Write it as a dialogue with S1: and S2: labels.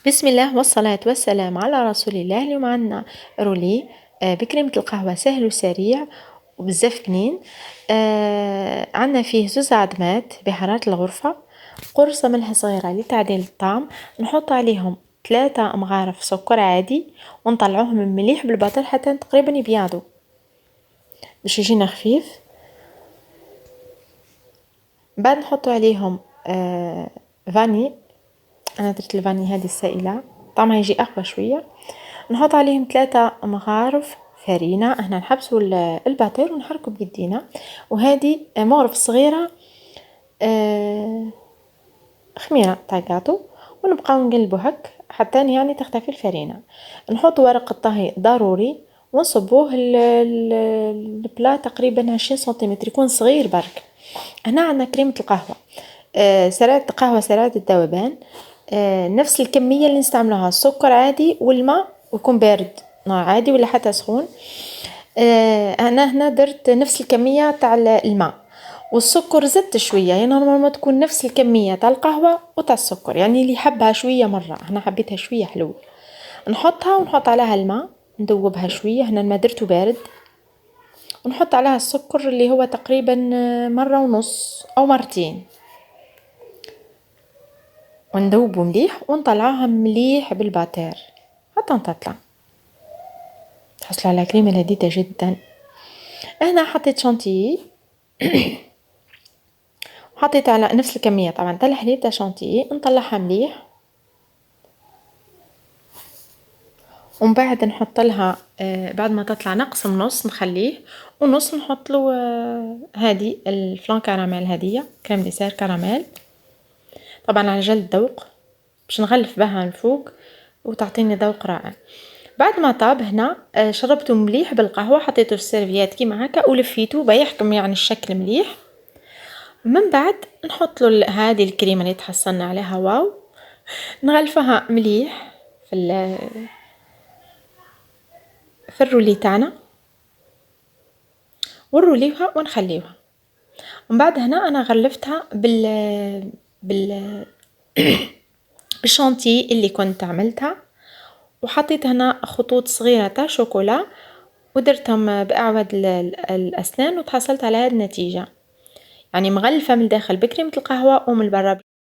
S1: بسم الله والصلاة والسلام على رسول الله. اليوم عندنا رولي بكريمة القهوة، سهل وسريع وبزاف بنين. عندنا فيه 2 عظمات بهارات الغرفة، قرصة ملح صغيرة لتعديل الطعم، نحط عليهم 3 مغارف سكر عادي ونطلعوهم مليح بالبطل حتى تقريبا يبيضوا باش يجينا خفيف. بعد نحطو عليهم فاني، انا درت الفاني هذه السائله طعمها يجي اقوى شويه. نحط عليهم 3 مغارف فرينه، هنا نحبسوا الباتير ونحركوا بيدينا، وهذه مغرف صغيره خميره تاع كاطو، ونبقاو نقلبوا هك حتى يعني تختفي الفرينه. نحط ورق الطهي ضروري ونصبوه البلا تقريبا 20 سنتيمتر، يكون صغير برك. هنا عندنا كريمه القهوه، سريعة القهوة سريعة الذوبان، نفس الكمية اللي نستعملوها السكر عادي والماء، ويكون بارد نوع عادي ولا حتى سخون. انا هنا درت نفس الكمية تاع الماء، والسكر زدت شوية، يعني نورمالمون تكون نفس الكمية تاع القهوة وتاع السكر، يعني اللي يحبها شوية مرة، هنا حبيتها شوية حلوة. نحطها ونحط عليها الماء ندوبها شوية، هنا الماء درته بارد، ونحط عليها السكر اللي هو تقريبا مرة ونص او مرتين، وندوبو مليح ونطلعوها مليح بالباتير حتى تطلع، تحصلوا على كريمة لذيذة جدا. هنا حطيت شانتيي وحطيت على نفس الكمية طبعا تاع الحليب تاع شانتيي، نطلعها مليح، ومن بعد نحط لها بعد ما تطلع نقسم نص نخليه، ونص نحط له هذه الفلان كراميل، هذه كريم ديسير كراميل طبعا على جلد ذوق باش نغلف بها الفوق وتعطيني ذوق رائع. بعد ما طاب هنا شربته مليح بالقهوة، حطيته في السيرفيات كيما هكا ولفيته بيحكم يعني الشكل مليح. من بعد نحط له هذه الكريمة اللي تحصلنا عليها، واو، نغلفها مليح في الرولي تاعنا ونروليوها ونخليوها. ومن بعد هنا انا غلفتها بال بالشانتي اللي كنت عملتها، وحطيت هنا خطوط صغيرة تاع شوكولا ودرتهم بأعود الأسنان، وتحصلت على هذه النتيجة، يعني مغلفة من الداخل بكريمة القهوة ومن برا